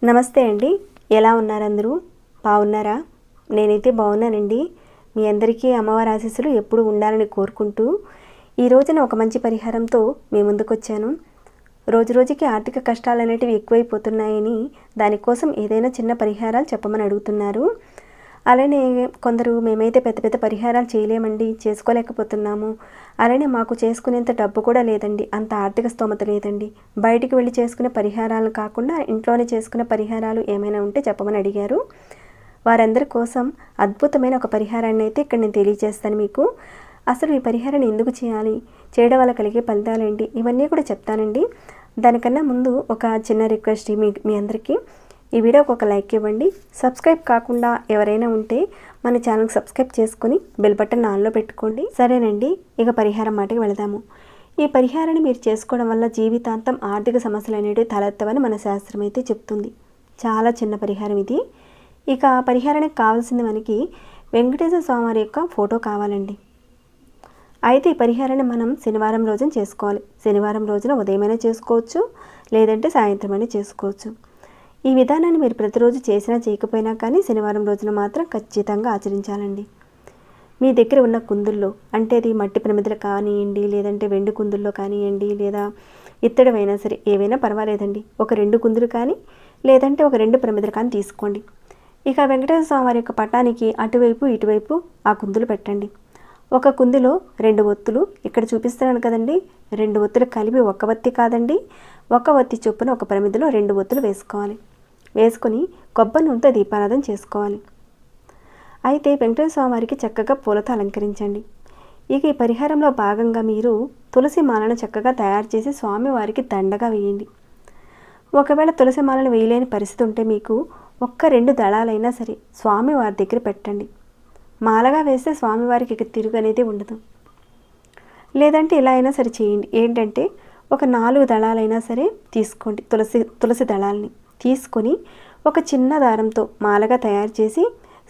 నమస్తే అండి, ఎలా ఉన్నారు అందరూ? బాగున్నారా? నేనైతే బాగున్నానండి. మీ అందరికీ అమ్మవారి ఆశీస్సులు ఎప్పుడు ఉండాలని కోరుకుంటూ ఈ రోజున ఒక మంచి పరిహారంతో మీ ముందుకు వచ్చాను. రోజురోజుకి ఆర్థిక కష్టాలు అనేటివి ఎక్కువైపోతున్నాయని దానికోసం ఏదైనా చిన్న పరిహారాలు చెప్పమని అడుగుతున్నారు. అలానే కొందరు మేమైతే పెద్ద పెద్ద పరిహారాలు చేయలేమండి, చేసుకోలేకపోతున్నాము, అలానే మాకు చేసుకునేంత డబ్బు కూడా లేదండి, అంత ఆర్థిక స్తోమత లేదండి, బయటికి వెళ్ళి చేసుకునే పరిహారాలు కాకుండా ఇంట్లోనే చేసుకునే పరిహారాలు ఏమైనా ఉంటే చెప్పమని అడిగారు. వారందరి కోసం అద్భుతమైన ఒక పరిహారాన్ని అయితే ఇక్కడ నేను తెలియజేస్తాను మీకు. అసలు ఈ పరిహారాన్ని ఎందుకు చేయాలి, చేయడం వల్ల కలిగే ఫలితాలేంటి, ఇవన్నీ కూడా చెప్తానండి. దానికన్నా ముందు ఒక చిన్న రిక్వెస్ట్ మీ అందరికీ, ఈ వీడియోకి ఒక లైక్ ఇవ్వండి. సబ్స్క్రైబ్ కాకుండా ఎవరైనా ఉంటే మన ఛానల్కి సబ్స్క్రైబ్ చేసుకుని బెల్ బటన్ ఆన్లో పెట్టుకోండి. సరేనండి, ఇక పరిహారం మాటకి వెళదాము. ఈ పరిహారాన్ని మీరు చేసుకోవడం వల్ల జీవితాంతం ఆర్థిక సమస్యలు అనేవి తలెత్తవని మన శాస్త్రం అయితే చెప్తుంది. చాలా చిన్న పరిహారం ఇది. ఇక పరిహారానికి కావాల్సింది మనకి వెంకటేశ్వర స్వామి యొక్క ఫోటో కావాలండి. అయితే ఈ పరిహారాన్ని మనం శనివారం రోజున చేసుకోవాలి. శనివారం రోజున ఉదయమైనా చేసుకోవచ్చు, లేదంటే సాయంత్రమైనా చేసుకోవచ్చు. ఈ విధానాన్ని మీరు ప్రతిరోజు చేసినా చేయకపోయినా కానీ శనివారం రోజున మాత్రం ఖచ్చితంగా ఆచరించాలండి. మీ దగ్గర ఉన్న కుందుల్లో, అంటే అది మట్టి ప్రమిదలు కానివ్వండి, లేదంటే వెండి కుందుల్లో కానివ్వండి, లేదా ఇత్తడివైనా సరే ఏవైనా పర్వాలేదండి, ఒక 2 కుందులు కానీ లేదంటే ఒక 2 ప్రమిదలు కానీ తీసుకోండి. ఇక వెంకటేశ్వర స్వామి వారి యొక్క పటానికి అటువైపు ఇటువైపు ఆ కుందులు పెట్టండి. ఒక కుందిలో 2 ఒత్తులు, ఇక్కడ చూపిస్తున్నాను కదండి, 2 ఒత్తులు కలిపి ఒక ఒత్తి కాదండి, ఒక ఒత్తి చొప్పున ఒక ప్రమిదలో 2 ఒత్తులు వేసుకోవాలి. వేసుకొని కొబ్బరి నూనెతో దీపారాధన చేసుకోవాలి. అయితే వెంకటేశ్వర స్వామి వారికి చక్కగా పూలతో అలంకరించండి. ఇక ఈ పరిహారంలో భాగంగా మీరు తులసి మాలను చక్కగా తయారు చేసి స్వామివారికి దండగా వేయండి. ఒకవేళ తులసి మాలను వేయలేని పరిస్థితి ఉంటే మీకు ఒక్క 2 దళాలైనా సరే స్వామివారి దగ్గర పెట్టండి. మాలగా వేస్తే స్వామివారికి ఇక తిరుగు అనేది ఉండదు. లేదంటే ఇలా అయినా సరే చేయండి. ఏంటంటే ఒక 4 దళాలైనా సరే తీసుకోండి. తులసి దళాలని తీసుకొని ఒక చిన్న దారంతో మాలగా తయారు చేసి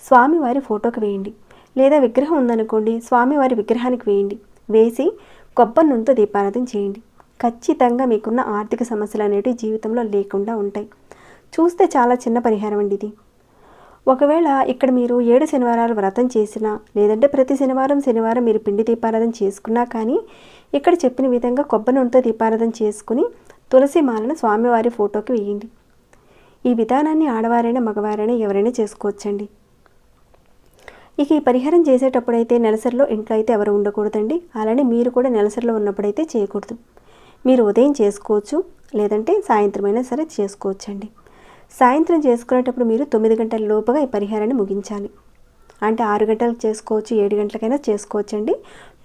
స్వామివారి ఫోటోకి వేయండి. లేదా విగ్రహం ఉందనుకోండి, స్వామివారి విగ్రహానికి వేయండి. వేసి కొబ్బరి నూనెతో దీపారాధన చేయండి. ఖచ్చితంగా మీకున్న ఆర్థిక సమస్యలు అనేవి జీవితంలో లేకుండా ఉంటాయి. చూస్తే చాలా చిన్న పరిహారం అండి ఇది. ఒకవేళ ఇక్కడ మీరు 7 శనివారాలు వ్రతం చేసినా, లేదంటే ప్రతి శనివారం మీరు పిండి దీపారాధన చేసుకున్నా కానీ ఇక్కడ చెప్పిన విధంగా కొబ్బరి నూనెతో దీపారాధన చేసుకుని తులసి మాలను స్వామివారి ఫోటోకి వేయండి. ఈ విధానాన్ని ఆడవారైనా మగవారైనా ఎవరైనా చేసుకోవచ్చండి. ఇక ఈ పరిహారం చేసేటప్పుడైతే నెలసరిలో ఇంట్లో అయితే ఎవరు ఉండకూడదండి. అలానే మీరు కూడా నెలసరిలో ఉన్నప్పుడైతే చేయకూడదు. మీరు ఉదయం చేసుకోవచ్చు, లేదంటే సాయంత్రమైనా సరే చేసుకోవచ్చండి. సాయంత్రం చేసుకునేటప్పుడు మీరు 9 గంటల లోపుగా ఈ పరిహారాన్ని ముగించాలి. అంటే 6 గంటలకు చేసుకోవచ్చు, 7 గంటలకైనా చేసుకోవచ్చండి.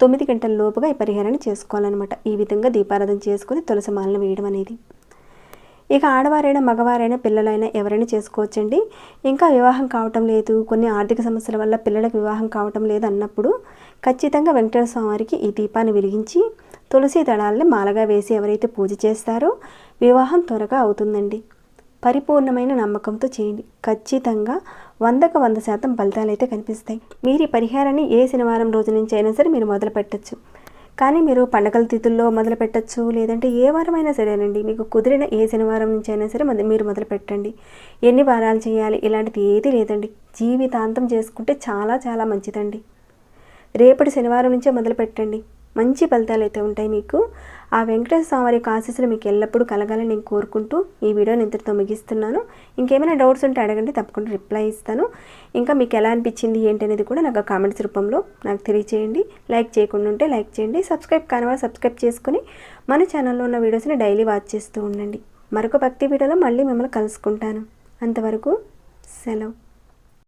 9 గంటల లోపుగా ఈ పరిహారాన్ని చేసుకోవాలన్నమాట. ఈ విధంగా దీపారాధన చేసుకుని తులసి మాలను వేయడం అనేది. ఇక ఆడవారైనా మగవారైనా పిల్లలైనా ఎవరైనా చేసుకోవచ్చండి. ఇంకా వివాహం కావటం లేదు, కొన్ని ఆర్థిక సమస్యల వల్ల పిల్లలకు వివాహం కావటం లేదు అన్నప్పుడు ఖచ్చితంగా వెంకటేశ్వర స్వామి వారికి ఈ దీపాన్ని వెలిగించి తులసి దళాలని మాలగా వేసి ఎవరైతే పూజ చేస్తారో వివాహం త్వరగా అవుతుందండి. పరిపూర్ణమైన నమ్మకంతో చేయండి. ఖచ్చితంగా 100కు 100% ఫలితాలు అయితే కనిపిస్తాయి. మీరు ఈ పరిహారాన్ని ఏ శనివారం రోజు నుంచి అయినా సరే మీరు మొదలు పెట్టచ్చు. కానీ మీరు పండగల తిథుల్లో మొదలు పెట్టచ్చు, లేదంటే ఏ వారమైనా సరేనండి, మీకు కుదిరిన ఏ శనివారం నుంచి అయినా సరే మీరు మొదలు పెట్టండి. ఎన్ని వారాలు చేయాలి ఇలాంటిది ఏది లేదండి. జీవితాంతం చేసుకుంటే చాలా చాలా మంచిదండి. రేపటి శనివారం నుంచే మొదలు పెట్టండి. మంచి ఫలితాలు అయితే ఉంటాయి మీకు. ఆ వెంకటేశ్వర స్వామి వారి ఆశీస్సులు మీకు ఎల్లప్పుడూ కలగాలని నేను కోరుకుంటూ ఈ వీడియోని ఇంతటితో ముగిస్తున్నాను. ఇంకేమైనా డౌట్స్ ఉంటే అడగండి, తప్పకుండా రిప్లై ఇస్తాను. ఇంకా మీకు ఎలా అనిపించింది ఏంటి అనేది కూడా నాకు కామెంట్స్ రూపంలో నాకు తెలియజేయండి. లైక్ చేయకుండా ఉంటే లైక్ చేయండి. సబ్స్క్రైబ్ కాని వాళ్ళు సబ్స్క్రైబ్ చేసుకుని మన ఛానల్లో ఉన్న వీడియోస్ని డైలీ వాచ్ చేస్తూ ఉండండి. మరొక భక్తి వీడియోలో మళ్ళీ మిమ్మల్ని కలుసుకుంటాను. అంతవరకు సెలవు.